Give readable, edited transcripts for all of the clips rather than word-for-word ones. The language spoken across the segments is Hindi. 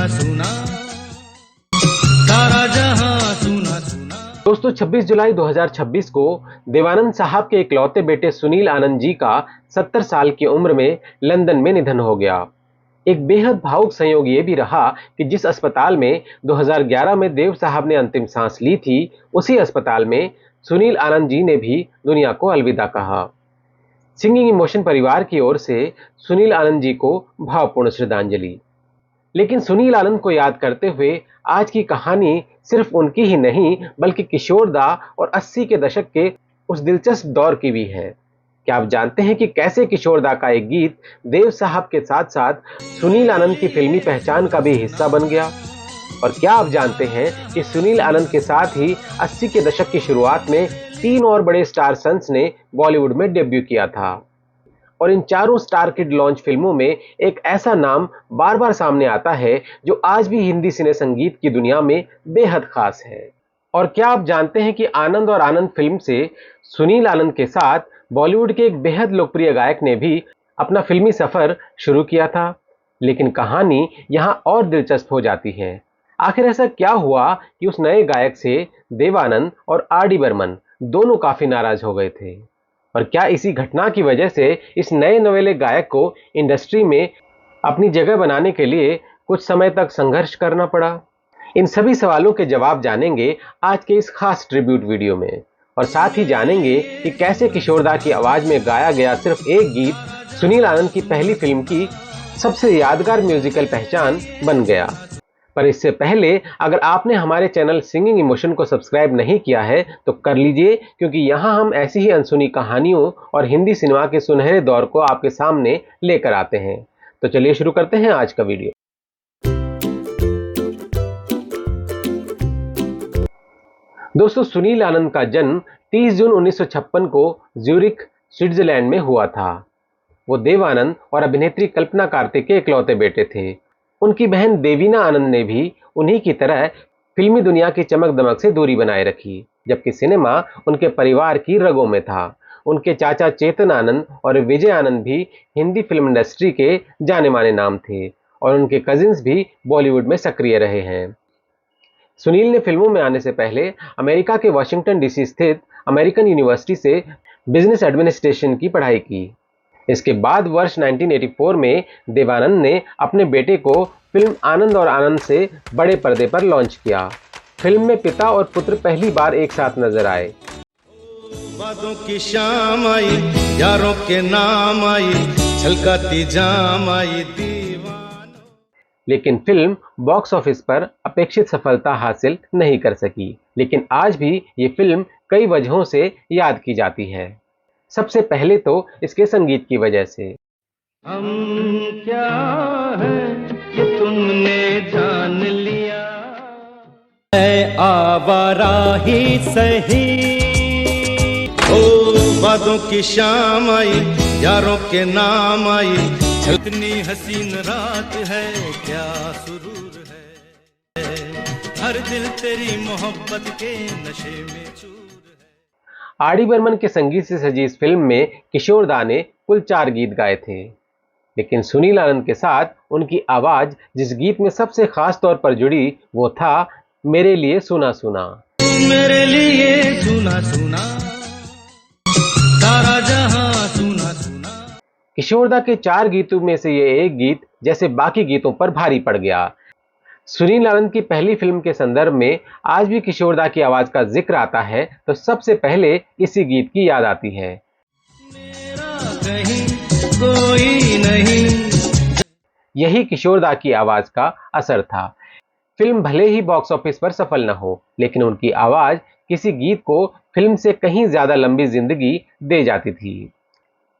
सुना सुना, सारा जहां सुना सुना। दोस्तों 26 जुलाई 2026 को देवानंद साहब के इकलौते बेटे सुनील आनंद जी का 70 साल की उम्र में लंदन में निधन हो गया। एक बेहद भावुक संयोग ये भी रहा कि जिस अस्पताल में 2011 में देव साहब ने अंतिम सांस ली थी, उसी अस्पताल में सुनील आनंद जी ने भी दुनिया को अलविदा कहा। सिंगिंग इमोशन परिवार की ओर से सुनील आनंद जी को भावपूर्ण श्रद्धांजलि। लेकिन सुनील आनंद को याद करते हुए आज की कहानी सिर्फ उनकी ही नहीं बल्कि किशोर दा और 80 के दशक के उस दिलचस्प दौर की भी है। क्या आप जानते हैं कि कैसे किशोर दा का एक गीत देव साहब के साथ साथ सुनील आनंद की फिल्मी पहचान का भी हिस्सा बन गया? और क्या आप जानते हैं कि सुनील आनंद के साथ ही 80 के दशक की शुरुआत में 3 और बड़े स्टार सन्स ने बॉलीवुड में डेब्यू किया था। और इन चारों स्टार किड लॉन्च फिल्मों में एक ऐसा नाम बार बार सामने आता है जो आज भी हिंदी सिने संगीत की दुनिया में बेहद खास है। और क्या आप जानते हैं कि आनंद और आनंद फिल्म से सुनील आनंद के साथ बॉलीवुड के एक बेहद लोकप्रिय गायक ने भी अपना फिल्मी सफर शुरू किया था? लेकिन कहानी यहाँ और दिलचस्प हो जाती है। आखिर ऐसा क्या हुआ कि उस नए गायक से देवानंद और आर.डी. बर्मन दोनों काफी नाराज हो गए थे? और क्या इसी घटना की वजह से इस नए नवेले गायक को इंडस्ट्री में अपनी जगह बनाने के लिए कुछ समय तक संघर्ष करना पड़ा? इन सभी सवालों के जवाब जानेंगे आज के इस खास ट्रिब्यूट वीडियो में। और साथ ही जानेंगे कि कैसे किशोर दा की आवाज में गाया गया सिर्फ एक गीत सुनील आनंद की पहली फिल्म की सबसे यादगार म्यूजिकल पहचान बन गया। पर इससे पहले अगर आपने हमारे चैनल सिंगिंग इमोशन को सब्सक्राइब नहीं किया है तो कर लीजिए, क्योंकि यहाँ हम ऐसी ही अनसुनी कहानियों और हिंदी सिनेमा के सुनहरे दौर को आपके सामने लेकर आते हैं। तो चलिए शुरू करते हैं आज का वीडियो। दोस्तों सुनील आनंद का जन्म 30 जून 1956 को ज्यूरिख स्विट्जरलैंड में हुआ था। वो देवानंद और अभिनेत्री कल्पना कार्तिक के इकलौते बेटे थे। उनकी बहन देवीना आनंद ने भी उन्हीं की तरह फिल्मी दुनिया की चमक दमक से दूरी बनाए रखी, जबकि सिनेमा उनके परिवार की रगों में था। उनके चाचा चेतन आनंद और विजय आनंद भी हिंदी फिल्म इंडस्ट्री के जाने माने नाम थे और उनके कजिन्स भी बॉलीवुड में सक्रिय रहे हैं। सुनील ने फिल्मों में आने से पहले अमेरिका के वाशिंगटन डीसी स्थित अमेरिकन यूनिवर्सिटी से बिजनेस एडमिनिस्ट्रेशन की पढ़ाई की। इसके बाद वर्ष 1984 में देवानंद ने अपने बेटे को फिल्म आनंद और आनंद से बड़े पर्दे पर लॉन्च किया। फिल्म में पिता और पुत्र पहली बार एक साथ नजर आए। बातों की शाम आई, यारों के नाम आई, छलकाती जाम आई दीवानों। लेकिन फिल्म बॉक्स ऑफिस पर अपेक्षित सफलता हासिल नहीं कर सकी। लेकिन आज भी ये फिल्म कई वजहों से याद की जाती है। सबसे पहले तो इसके संगीत की वजह से। हम क्या है ये तुमने जान लिया, मैं आवारा ही सही। ओ बातों की शाम आई, यारों के नाम आई, इतनी हसीन रात है, क्या सुरूर है, हर दिल तेरी मोहब्बत के नशे में चूर है। आर.डी. बर्मन के संगीत से सजी इस फिल्म में किशोर दा ने कुल 4 गीत गाए थे। लेकिन सुनील आनंद के साथ उनकी आवाज जिस गीत में सबसे खास तौर पर जुड़ी वो था मेरे लिए सुना सुना। मेरे लिए सुना सुना, सारा जहां सुना सुना। किशोर दा के 4 गीतों में से ये एक गीत जैसे बाकी गीतों पर भारी पड़ गया। सुनील आनंद की पहली फिल्म के संदर्भ में आज भी किशोर दा की आवाज का जिक्र आता है तो सबसे पहले इसी गीत की याद आती है। मेरा कहीं कोई नहीं। यही किशोर दा की आवाज का असर था। फिल्म भले ही बॉक्स ऑफिस पर सफल न हो, लेकिन उनकी आवाज किसी गीत को फिल्म से कहीं ज्यादा लंबी जिंदगी दे जाती थी।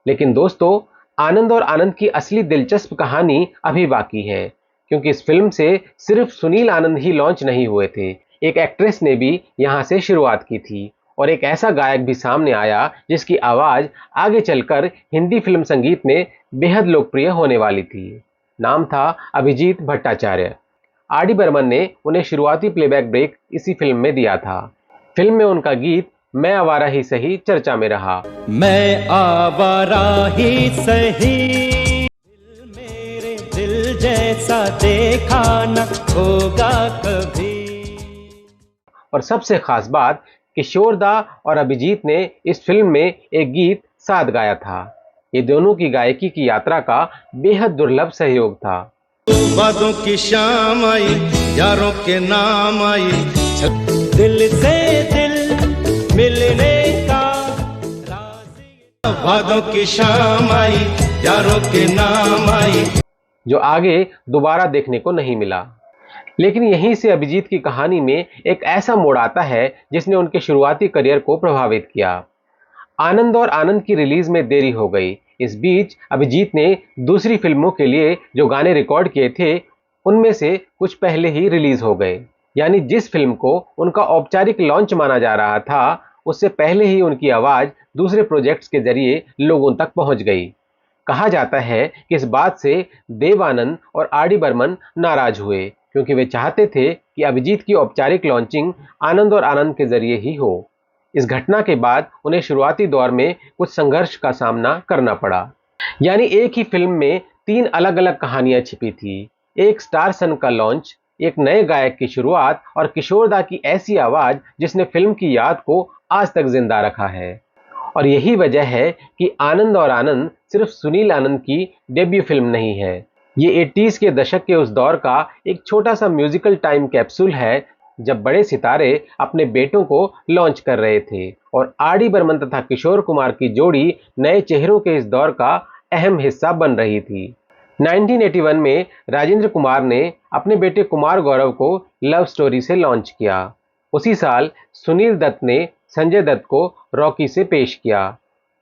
लेकिन दोस्तों आनंद और आनंद की असली दिलचस्प कहानी अभी बाकी है, क्योंकि इस फिल्म से सिर्फ सुनील आनंद ही लॉन्च नहीं हुए थे। एक एक्ट्रेस ने भी यहां से शुरुआत की थी और एक ऐसा गायक भी सामने आया जिसकी आवाज आगे चलकर हिंदी फिल्म संगीत में बेहद लोकप्रिय होने वाली थी। नाम था अभिजीत भट्टाचार्य। आर.डी. बर्मन ने उन्हें शुरुआती प्लेबैक ब्रेक इसी फिल्म में दिया था। फिल्म में उनका गीत मैं आवारा ही सही चर्चा में रहा। मैं आवारा ही सही, दिल मेरे दिल जैसा देखा न होगा कभी। और सबसे खास बात, किशोर दा और अभिजीत ने इस फिल्म में एक गीत साथ गाया था। ये दोनों की गायकी की यात्रा का बेहद दुर्लभ सहयोग था। वादों की शाम आई, यारों के नाम आई, दिल से दिल मिलने का वादों की शाम आई, यारों के नाम आई, जो आगे दोबारा देखने को नहीं मिला। लेकिन यहीं से अभिजीत की कहानी में एक ऐसा मोड़ आता है जिसने उनके शुरुआती करियर को प्रभावित किया। आनंद और आनंद की रिलीज में देरी हो गई। इस बीच अभिजीत ने दूसरी फिल्मों के लिए जो गाने रिकॉर्ड किए थे उनमें से कुछ पहले ही रिलीज हो गए। यानी जिस फिल्म को उनका औपचारिक लॉन्च माना जा रहा था उससे पहले ही उनकी आवाज दूसरे प्रोजेक्ट्स के जरिए लोगों तक पहुंच गई। कहा जाता है कि इस बात से देव आनंद और आर डी बर्मन नाराज हुए, क्योंकि वे चाहते थे कि अभिजीत की औपचारिक लॉन्चिंग आनंद और आनंद के जरिए ही हो। इस घटना के बाद उन्हें शुरुआती दौर में कुछ संघर्ष का सामना करना पड़ा। यानी एक ही फिल्म में 3 अलग अलग कहानियां छिपी थी। एक स्टार सन का लॉन्च, एक नए गायक की शुरुआत और किशोर दा की ऐसी आवाज जिसने फिल्म की याद को आज तक जिंदा रखा है। और यही वजह है कि आनंद और आनंद सिर्फ सुनील आनंद की डेब्यू फिल्म नहीं है, ये 80s के दशक के उस दौर का एक छोटा सा म्यूजिकल टाइम कैप्सूल है जब बड़े सितारे अपने बेटों को लॉन्च कर रहे थे और आर डी बर्मन तथा किशोर कुमार की जोड़ी नए चेहरों के इस दौर का अहम हिस्सा बन रही थी। 1981 में राजेंद्र कुमार ने अपने बेटे कुमार गौरव को लव स्टोरी से लॉन्च किया। उसी साल सुनील दत्त ने संजय दत्त को रॉकी से पेश किया।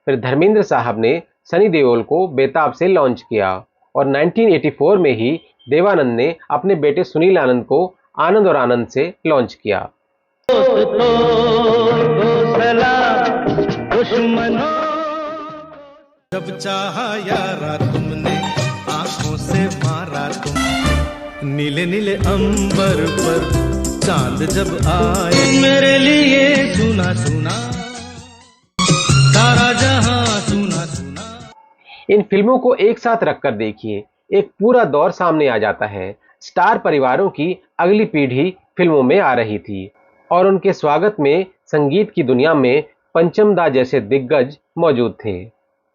फिर धर्मेंद्र साहब ने सनी देओल को बेताब से लॉन्च किया और 1984 में ही देवानंद ने अपने बेटे सुनील आनंद को आनंद और आनंद से लॉन्च किया। जब चाहा यारा तुमने आंखों से मारा तुम, नीले नीले अंबर पर चांद जब आए, मेरे लिए सुना सुना सारा जहां सुना सुना। इन फिल्मों को एक साथ रखकर देखिए, एक पूरा दौर सामने आ जाता है। स्टार परिवारों की अगली पीढ़ी फिल्मों में आ रही थी और उनके स्वागत में संगीत की दुनिया में पंचम दा जैसे दिग्गज मौजूद थे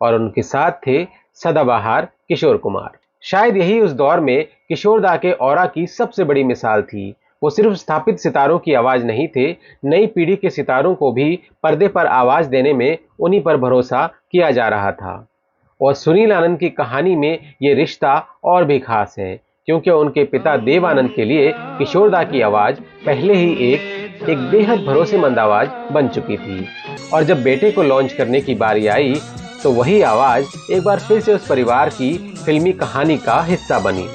और उनके साथ थे सदाबहार किशोर कुमार। शायद यही उस दौर में किशोर दा के ऑरा की सबसे बड़ी मिसाल थी। वो सिर्फ स्थापित सितारों की आवाज नहीं थे, नई पीढ़ी के सितारों को भी पर्दे पर आवाज देने में उन्हीं पर भरोसा किया जा रहा था। और सुनील आनंद की कहानी में ये रिश्ता और भी खास है, क्योंकि उनके पिता देव आनंद के लिए किशोर दा की आवाज पहले ही एक बेहद भरोसेमंद आवाज बन चुकी थी। और जब बेटे को लॉन्च करने की बारी आई तो वही आवाज एक बार फिर से उस परिवार की फिल्मी कहानी का हिस्सा बनी।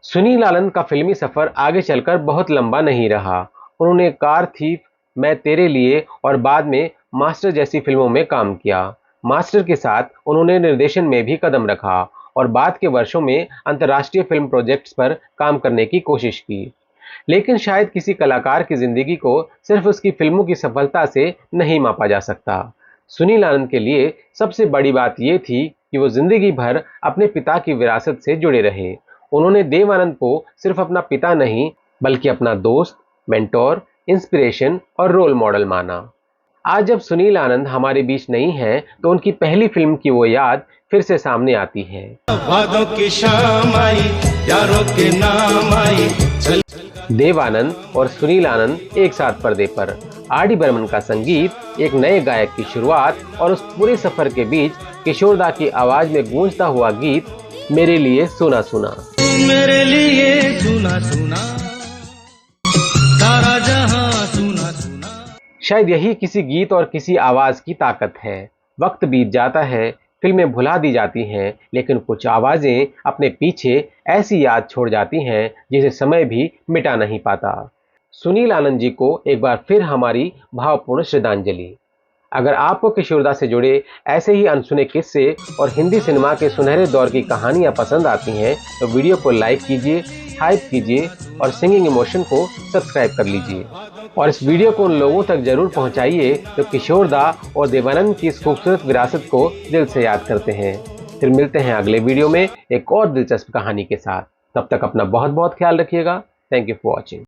सुनील आनंद का फिल्मी सफर आगे चलकर बहुत लंबा नहीं रहा। उन्होंने कार थीफ, मैं तेरे लिए और बाद में मास्टर जैसी फिल्मों में काम किया। मास्टर के साथ उन्होंने निर्देशन में भी कदम रखा और बाद के वर्षों में अंतर्राष्ट्रीय फिल्म प्रोजेक्ट्स पर काम करने की कोशिश की। लेकिन शायद किसी कलाकार की जिंदगी को सिर्फ उसकी फिल्मों की सफलता से नहीं मापा जा सकता। सुनील आनंद के लिए सबसे बड़ी बात यह थी कि वो जिंदगी भर अपने पिता की विरासत से जुड़े रहे। उन्होंने देव आनंद को सिर्फ अपना पिता नहीं बल्कि अपना दोस्त, मेंटोर, इंस्पिरेशन और रोल मॉडल माना। आज जब सुनील आनंद हमारे बीच नहीं है तो उनकी पहली फिल्म की वो याद फिर से सामने आती है। वादों की शाम आई, यारों के नाम आई। देव आनंद और सुनील आनंद एक साथ पर्दे पर, आर डी बर्मन का संगीत, एक नए गायक की शुरुआत और उस पूरे सफर के बीच किशोर दा की आवाज में गूंजता हुआ गीत मेरे लिए सुना सुना। मेरे लिए सुना सुना सारा जहां सुना सुना। शायद यही किसी गीत और किसी आवाज की ताकत है। वक्त बीत जाता है, फिल्में भुला दी जाती हैं, लेकिन कुछ आवाजें अपने पीछे ऐसी याद छोड़ जाती हैं जिसे समय भी मिटा नहीं पाता। सुनील आनंद जी को एक बार फिर हमारी भावपूर्ण श्रद्धांजलि। अगर आपको किशोर दा से जुड़े ऐसे ही अनसुने किस्से और हिंदी सिनेमा के सुनहरे दौर की कहानियां पसंद आती हैं तो वीडियो को लाइक कीजिए, हाइप कीजिए और सिंगिंग इमोशन को सब्सक्राइब कर लीजिए और इस वीडियो को उन लोगों तक जरूर पहुंचाइए तो किशोर दा और देवानंद की इस खूबसूरत विरासत को दिल से याद करते हैं। फिर मिलते हैं अगले वीडियो में एक और दिलचस्प कहानी के साथ। तब तक अपना बहुत बहुत ख्याल रखिएगा। Thank you for watching.